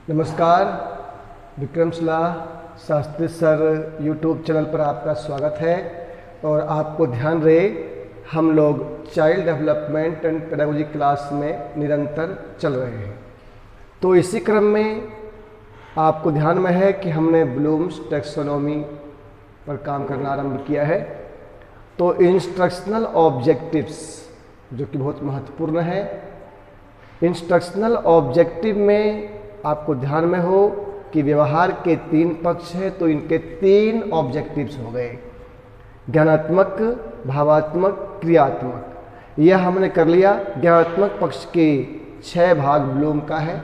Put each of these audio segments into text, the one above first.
नमस्कार। Vikramshila Shastri sir YouTube channel पर आपका स्वागत है। और आपको ध्यान रहे, हम लोग child development and pedagogy class में निरंतर चल रहे हैं। तो इसी क्रम में आपको ध्यान में है कि हमने ब्लूम्स टैक्सोनॉमी पर काम करना आरंभ किया है। तो इंस्ट्रक्शनल ऑब्जेक्टिव्स जो कि बहुत महत्वपूर्ण है। इंस्ट्रक्शनल ऑब्जेक्टिव में आपको ध्यान में हो कि व्यवहार के 3 पक्ष हैं, तो इनके 3 ऑब्जेक्टिव्स हो गए, ज्ञानात्मक, भावात्मक, क्रियात्मक। यह हमने कर लिया। ज्ञानात्मक पक्ष के 6 भाग ब्लूम का है,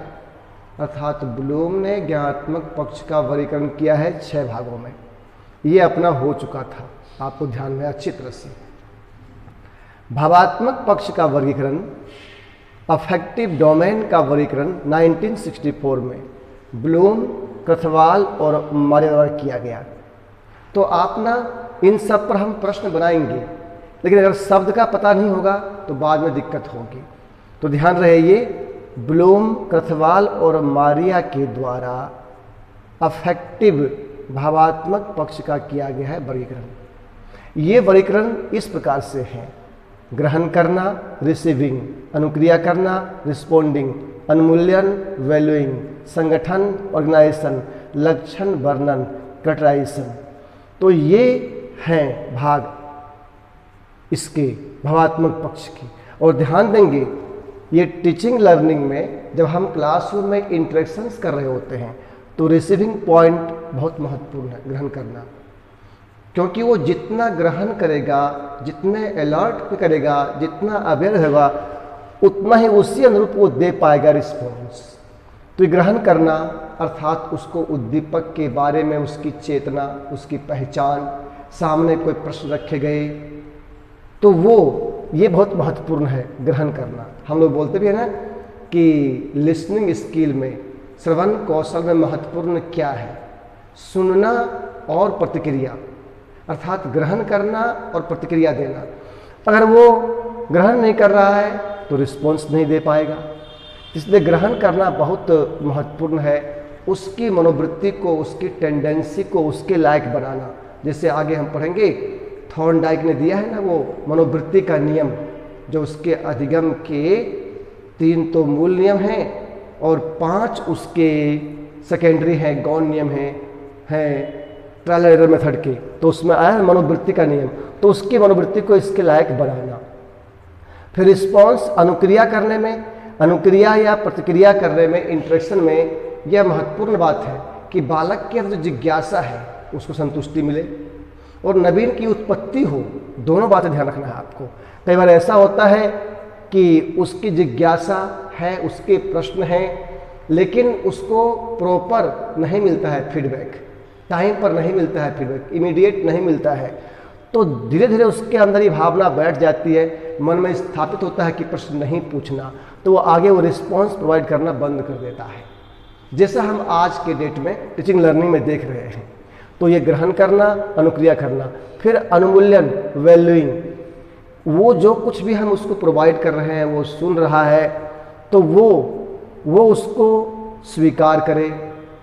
अर्थात ब्लूम ने ज्ञानात्मक पक्ष का वर्गीकरण किया है 6 भागों में। यह अपना हो चुका था, आपको ध्यान में अच्छी तरह से। भावात्मक पक्ष का वर्गीकरण, अफेक्टिव डोमेन का वर्गीकरण 1964 में ब्लूम, क्रथवाल और मारे द्वारा किया गया। तो आप ना इन सब पर हम प्रश्न बनाएंगे, लेकिन अगर शब्द का पता नहीं होगा तो बाद में दिक्कत होगी। तो ध्यान रहे, ये ब्लूम, क्रथवाल और मारिया के द्वारा अफेक्टिव भावात्मक पक्ष का किया गया है वर्गीकरण। ये वर्गीकरण इस प्रकार से है: ग्रहण करना, रिसीविंग; अनुक्रिया करना, रिस्पोंडिंग; अनुमूल्यन, वैल्यूइंग; संगठन, ऑर्गेनाइजेशन; लक्षण, वर्णन, कैरेक्टराइजेशन। तो ये हैं भाग इसके भावात्मक पक्ष की। और ध्यान देंगे, ये टीचिंग लर्निंग में जब हम क्लासरूम में इंटरेक्शंस कर रहे होते हैं तो रिसीविंग पॉइंट बहुत महत्वपूर्ण है, ग्रहण करना। क्योंकि वो जितना ग्रहण करेगा, जितने अलर्ट करेगा, जितना अवेयर होगा, उतना ही उसी अनुरूप वो दे पाएगा रिस्पॉन्स। तो ग्रहण करना अर्थात उसको उद्दीपक के बारे में उसकी चेतना, उसकी पहचान, सामने कोई प्रश्न रखे गए तो वो ये बहुत महत्वपूर्ण है, ग्रहण करना। हम लोग बोलते भी है ना कि लिसनिंग स्किल में, श्रवण कौशल में महत्वपूर्ण क्या है? सुनना और प्रतिक्रिया, अर्थात ग्रहण करना और प्रतिक्रिया देना। अगर वो ग्रहण नहीं कर रहा है तो रिस्पॉन्स नहीं दे पाएगा। इसलिए ग्रहण करना बहुत महत्वपूर्ण है। उसकी मनोवृत्ति को, उसकी टेंडेंसी को उसके लायक बनाना। जैसे आगे हम पढ़ेंगे, थॉर्नडाइक ने दिया है ना वो मनोवृत्ति का नियम, जो उसके अधिगम के 3 तो मूल नियम हैं और 5 उसके सेकेंडरी हैं, गौण नियम हैं ट्रायल एरर मेथड के। तो उसमें आया है मनोवृत्ति का नियम। तो उसकी मनोवृत्ति को इसके लायक बनाना। फिर रिस्पॉन्स, अनुक्रिया करने में, अनुक्रिया या प्रतिक्रिया करने में, इंटरेक्शन में यह महत्वपूर्ण बात है कि बालक के अंदर जो जिज्ञासा है उसको संतुष्टि मिले और नवीन की उत्पत्ति हो। दोनों बातें ध्यान रखना है आपको। कई बार ऐसा होता है कि उसकी जिज्ञासा है, उसके प्रश्न हैं, लेकिन उसको प्रॉपर नहीं मिलता है फीडबैक, टाइम पर नहीं मिलता है फीडबैक, इमीडिएट नहीं मिलता है। तो धीरे धीरे उसके अंदर ये भावना बैठ जाती है, मन में स्थापित होता है कि प्रश्न नहीं पूछना, तो वो आगे वो रिस्पॉन्स प्रोवाइड करना बंद कर देता है, जैसा हम आज के डेट में टीचिंग लर्निंग में देख रहे हैं। तो ये ग्रहण करना, अनुक्रिया करना। फिर अनुमूल्यन, वैल्यूइंग। वो जो कुछ भी हम उसको प्रोवाइड कर रहे हैं, वो सुन रहा है, तो वो उसको स्वीकार करे,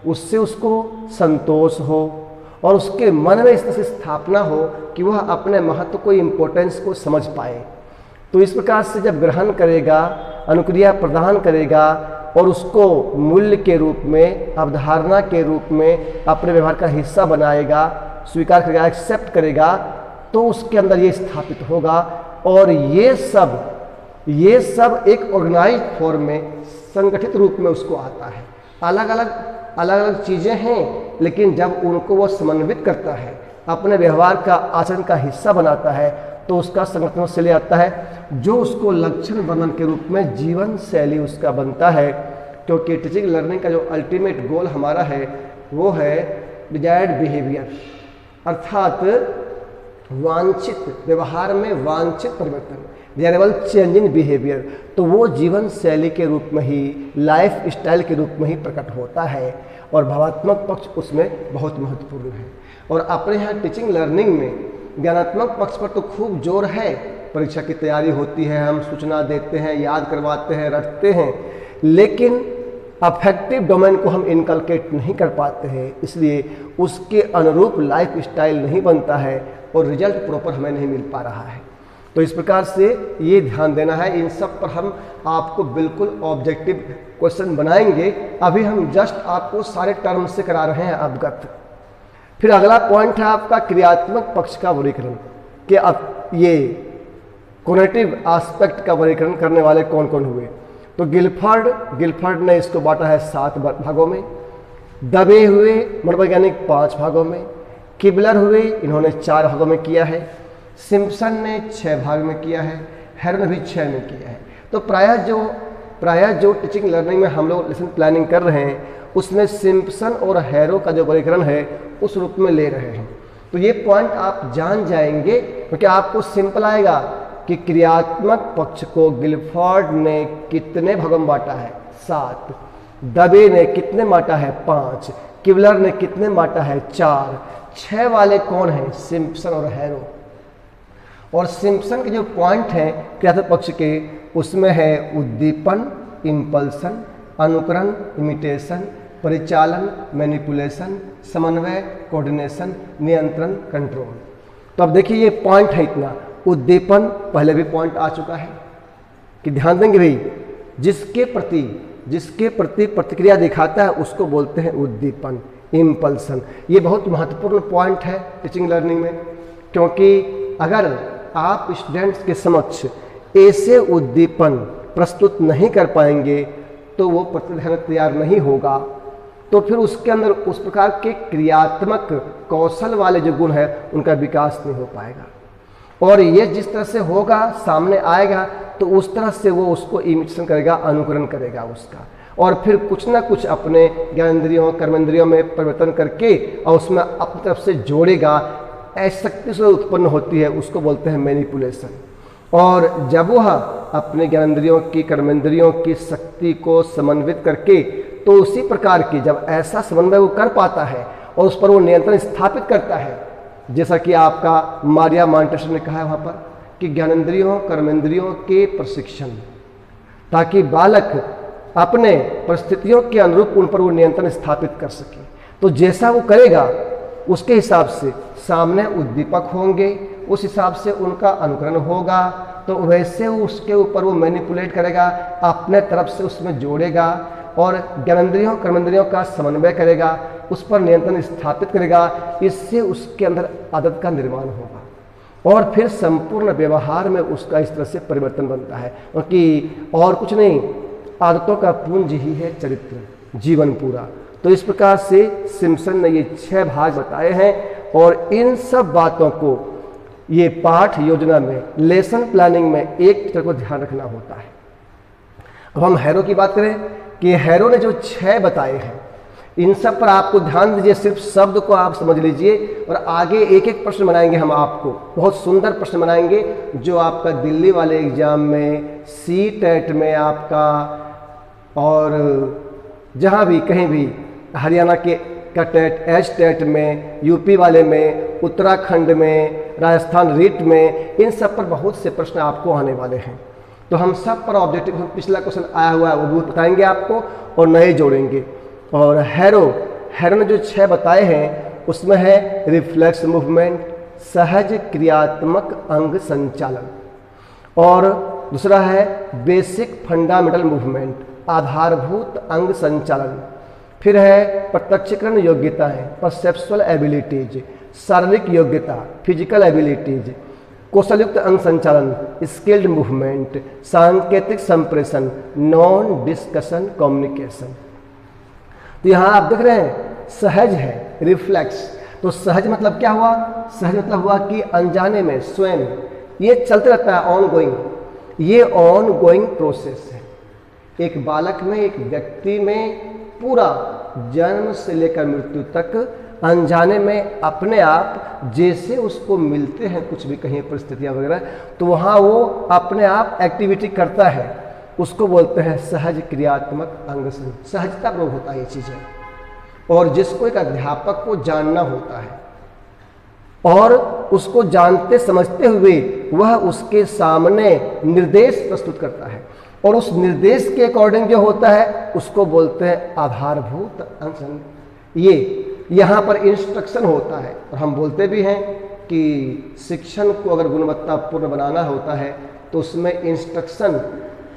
उससे उसको संतोष हो और उसके मन में इस तरह से स्थापना हो कि वह अपने महत्व को, इम्पोर्टेंस को समझ पाए। तो इस प्रकार से जब ग्रहण करेगा, अनुक्रिया प्रदान करेगा और उसको मूल्य के रूप में, अवधारणा के रूप में अपने व्यवहार का हिस्सा बनाएगा, स्वीकार करेगा, एक्सेप्ट करेगा, तो उसके अंदर ये स्थापित होगा। और ये सब एक ऑर्गेनाइज्ड फॉर्म में, संगठित रूप में उसको आता है। अलग अलग चीज़ें हैं, लेकिन जब उनको वो समन्वित करता है, अपने व्यवहार का, आचरण का हिस्सा बनाता है, तो उसका संगठन से ले आता है, जो उसको लक्षण वर्णन के रूप में जीवन शैली उसका बनता है। क्योंकि टीचिंग लर्निंग का जो अल्टीमेट गोल हमारा है वो है डिजायर्ड बिहेवियर, अर्थात वांछित व्यवहार में वांछित परिवर्तन, डिजायरेबल चेंज इन बिहेवियर। तो वो जीवन शैली के रूप में ही, लाइफ स्टाइल के रूप में ही प्रकट होता है और भावात्मक पक्ष उसमें बहुत महत्वपूर्ण है। और अपने यहाँ टीचिंग लर्निंग में ज्ञानात्मक पक्ष पर तो खूब जोर है, परीक्षा की तैयारी होती है, हम सूचना देते हैं, याद करवाते हैं, रटते हैं, लेकिन अफेक्टिव डोमेन को हम इनकलकेट नहीं कर पाते हैं, इसलिए उसके अनुरूप लाइफ स्टाइल नहीं बनता है और रिजल्ट प्रॉपर हमें नहीं मिल पा रहा है। तो इस प्रकार से ये ध्यान देना है, इन सब पर हम आपको बिल्कुल ऑब्जेक्टिव क्वेश्चन बनाएंगे। अभी हम जस्ट आपको सारे टर्म से करा रहे हैं अवगत। फिर अगला पॉइंट है आपका क्रियात्मक पक्ष का वर्गीकरण, कि अब ये कोनेटिव एस्पेक्ट का वर्गीकरण करने वाले कौन कौन हुए। तो गिलफर्ड ने इसको बांटा है 7 भागों में, दबे हुए मनोवैज्ञानिक 5 भागों में, किबलर हुए इन्होंने 4 भागों में किया है, सिम्पसन ने 6 भाग में किया है, हैरो ने भी 6 में किया है। तो प्रायः जो टीचिंग लर्निंग में हम लोग लेसन प्लानिंग कर रहे हैं उसमें सिम्पसन और हैरो का जो वर्गीकरण है उस रूप में ले रहे हैं। तो ये पॉइंट आप जान जाएंगे क्योंकि आपको सिंपल आएगा कि क्रियात्मक पक्ष को गिलफर्ड ने कितने भागों में बांटा है 7, दबे ने कितने बांटा है 5, किबलर ने कितने बांटा है 4, 6 वाले कौन हैं सिम्पसन और हैरो। और सिम्पसन के जो पॉइंट हैं क्रियात्मक पक्ष के उसमें है उद्दीपन, इम्पल्सन, अनुकरण, इमिटेशन, परिचालन, मैनिपुलेशन, समन्वय, कोऑर्डिनेशन, नियंत्रण, कंट्रोल। तो अब देखिए ये पॉइंट है इतना। उद्दीपन पहले भी पॉइंट आ चुका है कि ध्यान देंगे भाई, जिसके प्रति प्रतिक्रिया दिखाता है उसको बोलते हैं उद्दीपन, इम्पल्सन। ये बहुत महत्वपूर्ण पॉइंट है टीचिंग लर्निंग में, क्योंकि अगर आप स्टूडेंट्स के समक्ष ऐसे उद्दीपन प्रस्तुत नहीं कर पाएंगे तो वो प्रतिक्रिया तैयार नहीं होगा, तो फिर उसके अंदर उस प्रकार के क्रियात्मक कौशल वाले जो गुण है उनका विकास नहीं हो पाएगा। और ये जिस तरह से होगा सामने आएगा तो उस तरह से वो उसको इमिटेशन करेगा, अनुकरण करेगा उसका, और फिर कुछ ना कुछ अपने ज्ञानेंद्रियों कर्मेंद्रियों में परिवर्तन करके और उसमें अपनी तरफ से जोड़ेगा। ऐसी शक्ति से उत्पन्न होती है उसको बोलते हैं मैनिपुलेशन। और जब वह अपने ज्ञानेंद्रियों की कर्मेंद्रियों की शक्ति को समन्वित करके, तो उसी प्रकार की जब ऐसा समन्वय वो कर पाता है और उस पर वो नियंत्रण स्थापित करता है, जैसा कि आपका मारिया मॉन्टेसरी ने कहा है वहाँ पर कि ज्ञानेंद्रियों कर्मेंद्रियों के प्रशिक्षण, ताकि बालक अपने परिस्थितियों के अनुरूप उन पर वो नियंत्रण स्थापित कर सके। तो जैसा वो करेगा उसके हिसाब से सामने उद्दीपक होंगे, उस हिसाब से उनका अनुकरण होगा, तो वैसे उसके ऊपर वो मैनिपुलेट करेगा, अपने तरफ से उसमें जोड़ेगा और ज्ञानेंद्रियों कर्मेंद्रियों का समन्वय करेगा, उस पर नियंत्रण स्थापित करेगा। इससे उसके अंदर आदत का निर्माण होगा और फिर संपूर्ण व्यवहार में उसका इस तरह से परिवर्तन बनता है, क्योंकि और कुछ नहीं, आदतों का पुंज ही है चरित्र, जीवन पूरा। तो इस प्रकार से सिम्पसन ने ये 6 भाग बताए हैं और इन सब बातों को ये पाठ योजना में लेसन प्लानिंग में एक टीचर को ध्यान रखना होता है। अब हम हैरो की बात करें कि हैरो ने जो 6 बताए हैं इन सब पर आपको ध्यान दीजिए, सिर्फ शब्द को आप समझ लीजिए और आगे एक एक प्रश्न बनाएंगे हम आपको, बहुत सुंदर प्रश्न बनाएंगे जो आपका दिल्ली वाले एग्जाम में, CTET में आपका, और जहाँ भी कहीं भी हरियाणा के का टेट, HTET में, यूपी वाले में, उत्तराखंड में, राजस्थान रीट में, इन सब पर बहुत से प्रश्न आपको आने वाले हैं। तो हम सब पर ऑब्जेक्टिव, पिछला क्वेश्चन आया हुआ है वो भी बताएंगे आपको और नए जोड़ेंगे। और हैरो ने जो 6 बताए हैं उसमें है रिफ्लेक्स मूवमेंट, सहज क्रियात्मक अंग संचालन, और दूसरा है बेसिक फंडामेंटल मूवमेंट, आधारभूत अंग संचालन, फिर है प्रत्यक्षीकरण योग्यताएं, परसेप्चुअल एबिलिटीज, शारीरिक योग्यता, फिजिकल एबिलिटीज, कौशलयुक्त अंग संचालन, स्किल्ड मूवमेंट, सांकेतिक संप्रेषण, नॉन डिस्कशन कम्युनिकेशन। तो यहाँ आप देख रहे हैं सहज है, रिफ्लेक्स। तो सहज मतलब क्या हुआ? सहज मतलब हुआ कि अनजाने में स्वयं ये चलते रहता है, ऑन गोइंग, ये ऑन गोइंग प्रोसेस है। एक बालक में, एक व्यक्ति में पूरा जन्म से लेकर मृत्यु तक अनजाने में अपने आप जैसे उसको मिलते हैं कुछ भी कहीं परिस्थितियां वगैरह, तो वहाँ वो अपने आप एक्टिविटी करता है, उसको बोलते हैं सहज क्रियात्मक अंग। सहजता रोग होता है ये चीज़ें, और जिसको एक अध्यापक को जानना होता है और उसको जानते समझते हुए वह उसके सामने निर्देश प्रस्तुत करता है। और उस निर्देश के अकॉर्डिंग जो होता है उसको बोलते हैं आधारभूत अंग संचालन। ये यहाँ पर इंस्ट्रक्शन होता है, और हम बोलते भी हैं कि शिक्षण को अगर गुणवत्तापूर्ण बनाना होता है तो उसमें इंस्ट्रक्शन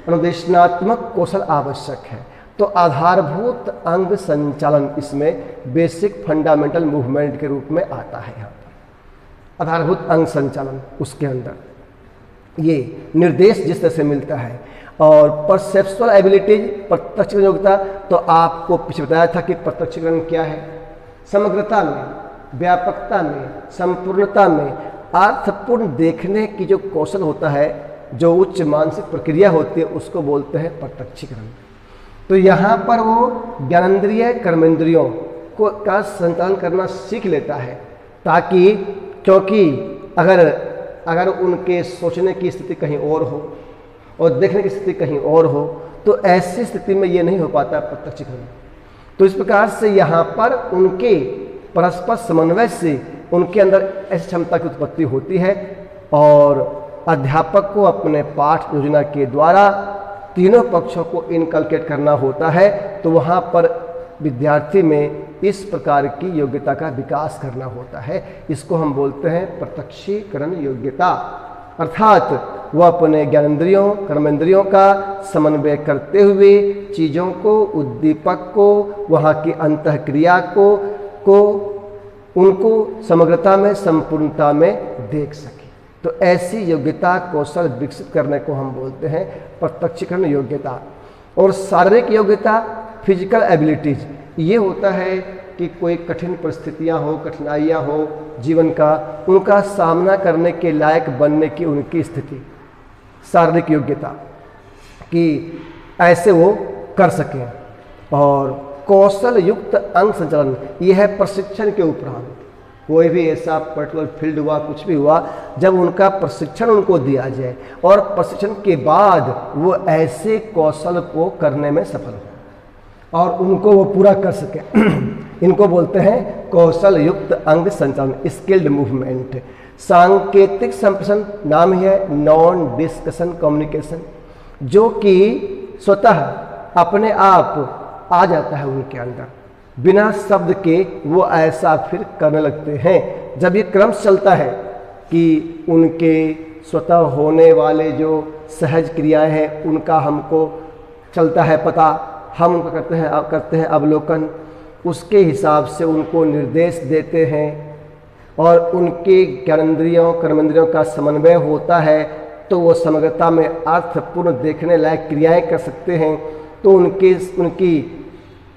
अनुदेशनात्मक कौशल आवश्यक है। तो आधारभूत अंग संचालन इसमें बेसिक फंडामेंटल मूवमेंट के रूप में आता है। यहाँ पर आधारभूत अंग संचालन उसके अंदर ये निर्देश जिस तरह से मिलता है। और परसेप्चुअल एबिलिटीज प्रत्यक्षीकरण योग्यता, तो आपको पीछे बताया था कि प्रत्यक्षीकरण क्या है, समग्रता में, व्यापकता में, संपूर्णता में अर्थपूर्ण देखने की जो कौशल होता है, जो उच्च मानसिक प्रक्रिया होती है, उसको बोलते हैं प्रत्यक्षीकरण। तो यहाँ पर वो ज्ञानेंद्रिय कर्मेंद्रियों को का संचालन करना सीख लेता है, ताकि क्योंकि अगर उनके सोचने की स्थिति कहीं और हो और देखने की स्थिति कहीं और हो, तो ऐसी स्थिति में ये नहीं हो पाता प्रत्यक्षीकरण। तो इस प्रकार से यहाँ पर उनके परस्पर समन्वय से उनके अंदर ऐसी क्षमता की उत्पत्ति होती है, और अध्यापक को अपने पाठ योजना के द्वारा तीनों पक्षों को इनकलकेट करना होता है। तो वहाँ पर विद्यार्थी में इस प्रकार की योग्यता का विकास करना होता है। इसको हम बोलते हैं प्रत्यक्षीकरण योग्यता, अर्थात वह अपने ज्ञानेंद्रियों कर्मेंद्रियों का समन्वय करते हुए चीज़ों को, उद्दीपक को, वहाँ की अंतःक्रिया को उनको समग्रता में, संपूर्णता में देख सके। तो ऐसी योग्यता कौशल विकसित करने को हम बोलते हैं प्रत्यक्षीकरण योग्यता। और शारीरिक योग्यता फिजिकल एबिलिटीज, ये होता है कि कोई कठिन परिस्थितियां हो, कठिनाइयां हो जीवन का, उनका सामना करने के लायक बनने की उनकी स्थिति, शारीरिक योग्यता कि ऐसे वो कर सकें। और कौशल युक्त अंग संचालन, यह है प्रशिक्षण के उपरांत। कोई भी ऐसा पर्टिकुलर फील्ड हुआ, कुछ भी हुआ, जब उनका प्रशिक्षण उनको दिया जाए और प्रशिक्षण के बाद वो ऐसे कौशल को करने में सफल हो और उनको वो पूरा कर सके, इनको बोलते हैं कौशल युक्त अंग संचालन, स्किल्ड मूवमेंट। सांकेतिक संप्रेषण नाम ही है नॉन डिस्कशन कम्युनिकेशन, जो कि स्वतः अपने आप आ जाता है उनके अंदर, बिना शब्द के वो ऐसा फिर करने लगते हैं। जब ये क्रम चलता है कि उनके स्वतः होने वाले जो सहज क्रियाएं हैं उनका हमको चलता है पता, हम उनका करते हैं अवलोकन, उसके हिसाब से उनको निर्देश देते हैं और उनके ज्ञानेंद्रियों कर्मेंद्रियों का समन्वय होता है, तो वो समग्रता में अर्थपूर्ण देखने लायक क्रियाएं कर सकते हैं। तो उनकी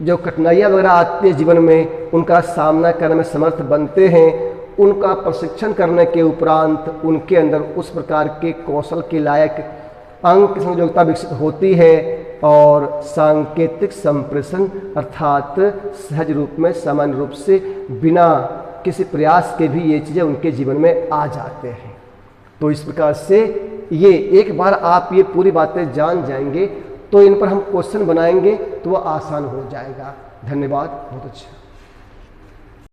जो कठिनाइयाँ वगैरह आती है जीवन में, उनका सामना करने में समर्थ बनते हैं। उनका प्रशिक्षण करने के उपरांत उनके अंदर उस प्रकार के कौशल के लायक अंग की योग्यता विकसित होती है और सांकेतिक संप्रेषण अर्थात सहज रूप में, सामान्य रूप से, बिना किसी प्रयास के भी ये चीज़ें उनके जीवन में आ जाते हैं। तो इस प्रकार से ये एक बार आप ये पूरी बातें जान जाएंगे तो इन पर हम क्वेश्चन बनाएंगे तो वह आसान हो जाएगा। धन्यवाद, बहुत अच्छा।